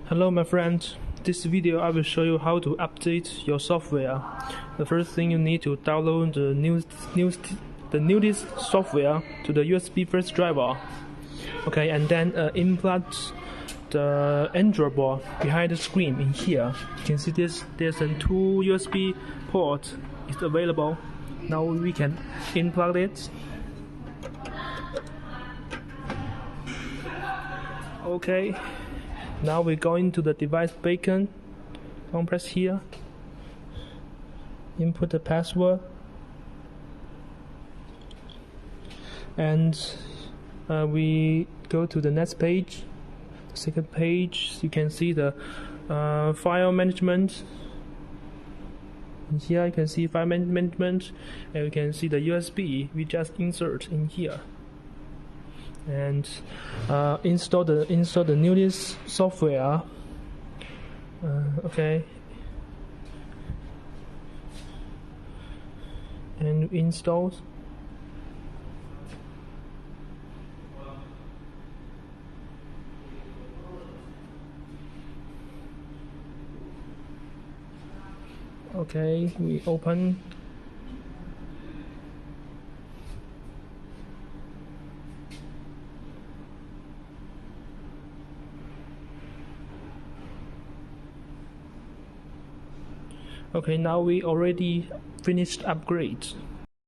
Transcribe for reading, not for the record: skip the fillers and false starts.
Hello my friend, this video I will show you how to update your software. The first thing you need to download the newest software to the USB flash driver. Okay, and then input the Android board behind the screen in here. You can see there's a 2 USB ports is available. Now we can unplug it. Okay. Now we go into the device beacon. Don't press here. Input the password. And we go to the next page. The second page, you can see the file management. And here you can see file management, and you can see the USB we just insert in here. And install the newest software. Okay, and install. Okay, we open. Okay, now we already finished upgrade.